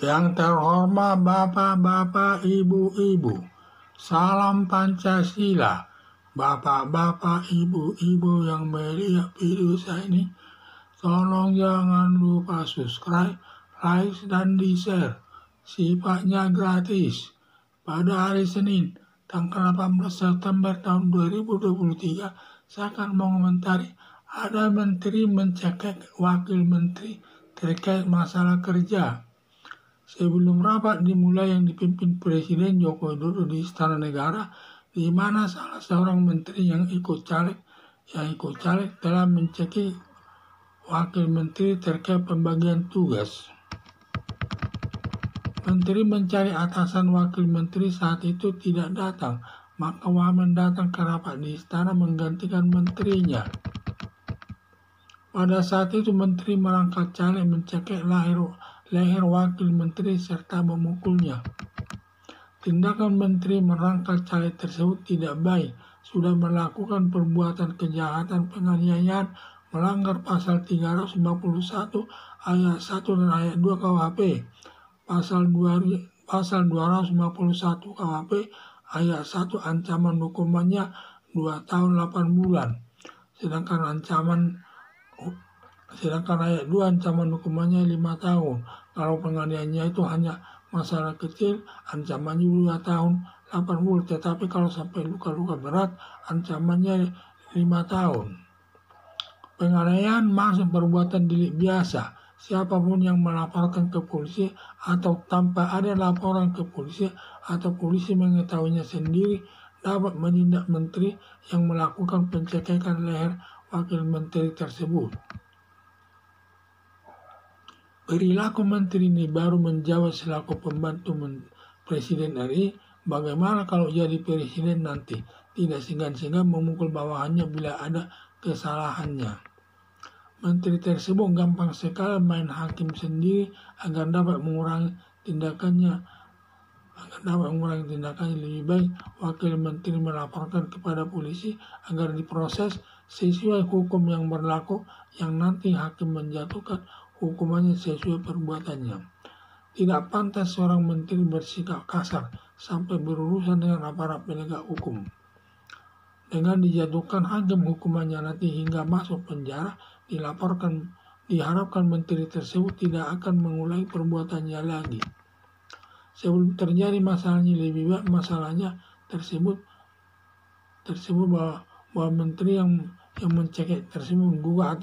Yang terhormat Bapak-Bapak, Ibu-Ibu, salam Pancasila. Bapak-bapak, Ibu-Ibu yang melihat video saya ini, tolong jangan lupa subscribe, like, dan di-share. Sifatnya gratis. Pada hari Senin, tanggal 18 September tahun 2023, saya akan mengomentari ada menteri mencekik wakil menteri terkait masalah kerja. Sebelum rapat dimulai yang dipimpin Presiden Joko Widodo di Istana Negara, di mana salah seorang menteri yang ikut caleg telah mencekik wakil menteri terkait pembagian tugas. Menteri mencari atasan wakil menteri saat itu tidak datang, maka Wamen datang ke rapat di istana menggantikan menterinya. Pada saat itu menteri merangkap caleg mencekik leher wakil menteri serta memukulnya. Tindakan menteri merangkap caleg tersebut tidak baik, sudah melakukan perbuatan kejahatan penganiayaan melanggar pasal 351 ayat 1 dan ayat 2 KUHP, pasal 251 KUHP ayat 1 ancaman hukumannya 2 tahun 8 bulan, sedangkan ayat 2 ancaman hukumannya 5 tahun. Kalau penganiayaannya itu hanya masalah kecil, ancamannya 2 tahun 8 bulan. Tetapi kalau sampai luka-luka berat, ancamannya 5 tahun. Penganiayaan masuk perbuatan delik biasa. Siapapun yang melaporkan ke polisi atau tanpa ada laporan ke polisi atau polisi mengetahuinya sendiri dapat menindak menteri yang melakukan pencegahan leher wakil menteri tersebut. Perilaku menteri ini baru menjawab selaku pembantu Presiden RI, bagaimana kalau jadi presiden nanti tidak segan-segan memukul bawahannya bila ada kesalahannya. Menteri tersebut gampang sekali main hakim sendiri agar dapat mengurangi tindakannya. Lebih baik wakil menteri melaporkan kepada polisi agar diproses sesuai hukum yang berlaku, yang nanti hakim menjatuhkan hukumannya sesuai perbuatannya. Tidak pantas seorang menteri bersikap kasar sampai berurusan dengan aparat penegak hukum. Dengan dijatuhkan hakim hukumannya nanti hingga masuk penjara, diharapkan menteri tersebut tidak akan mengulangi perbuatannya lagi. Sebelum terjadi masalahnya, lebih baik masalahnya tersebut bahwa menteri yang mencekik tersebut menggugat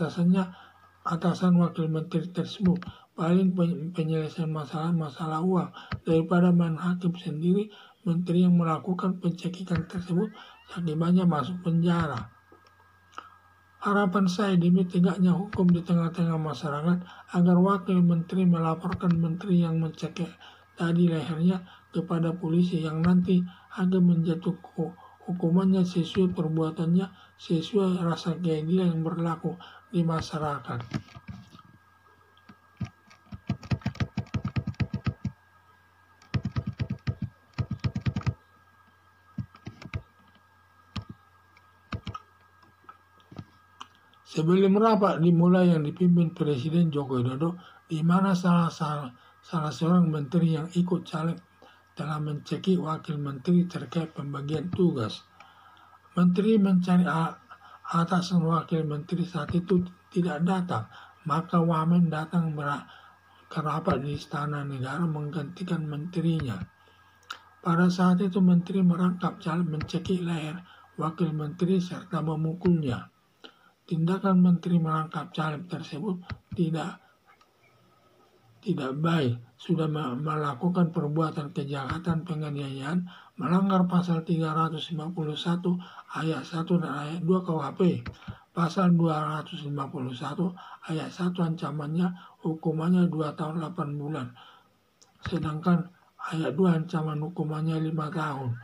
atasan wakil menteri tersebut. Paling penyelesaian masalah uang daripada main hakim sendiri. Menteri yang melakukan pencekikan tersebut akibatnya masuk penjara. Harapan saya demi tegaknya hukum di tengah-tengah masyarakat agar wakil menteri melaporkan menteri yang mencekik tadi lehernya kepada polisi, yang nanti hakim menjatuhkan hukumannya sesuai perbuatannya, sesuai rasa keadilan yang berlaku di masyarakat. Sebelum rapat dimulai yang dipimpin Presiden Joko Widodo, di mana salah seorang menteri yang ikut caleg telah mencekik wakil menteri terkait pembagian tugas. Menteri mencari atasan wakil menteri saat itu tidak datang, maka Wamen datang ke rapat di Istana Negara menggantikan menterinya. Pada saat itu menteri merangkap caleg mencekik leher wakil menteri serta memukulnya. Tindakan menteri merangkap caleg tersebut tidak baik, sudah melakukan perbuatan kejahatan penganiayaan melanggar pasal 351 ayat 1 dan ayat 2 KUHP. Pasal 251 ayat 1 ancamannya hukumannya 2 tahun 8 bulan. Sedangkan ayat 2 ancaman hukumannya 5 tahun.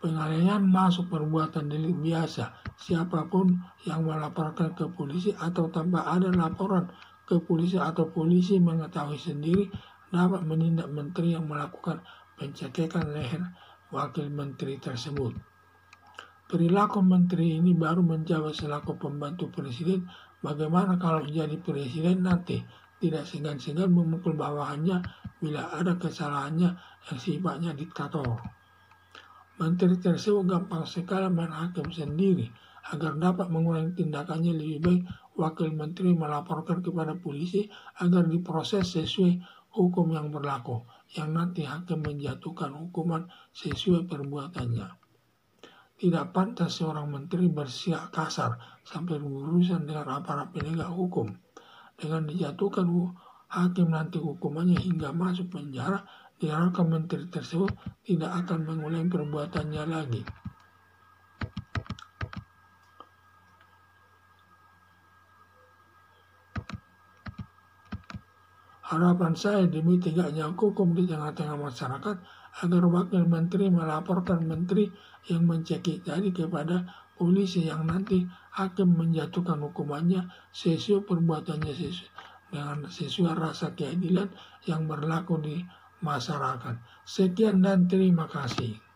Penganiayaan masuk perbuatan delik biasa. Siapapun yang melaporkan ke polisi atau tanpa ada laporan ke polisi atau polisi mengetahui sendiri dapat menindak menteri yang melakukan pencekikan leher wakil menteri tersebut. Perilaku menteri ini baru menjawab selaku pembantu presiden, bagaimana kalau jadi presiden nanti tidak segan-segan memukul bawahannya bila ada kesalahannya yang sifatnya diktator. Menteri tersebut gampang sekali main hakim sendiri. Agar dapat mengurangi tindakannya, lebih baik wakil menteri melaporkan kepada polisi agar diproses sesuai hukum yang berlaku, yang nanti hakim menjatuhkan hukuman sesuai perbuatannya. Tidak pantas seorang menteri bersikap kasar sampai berurusan dengan aparat penegak hukum. Dengan dijatuhkan hakim nanti hukumannya hingga masuk penjara, diharapkan menteri tersebut tidak akan mengulangi perbuatannya lagi. Harapan saya demi tegaknya hukum di tengah-tengah masyarakat agar wakil menteri melaporkan menteri yang mencekik tadi kepada polisi, yang nanti hakim menjatuhkan hukumannya sesuai perbuatannya, dengan sesuai rasa keadilan yang berlaku di masyarakat. Sekian dan terima kasih.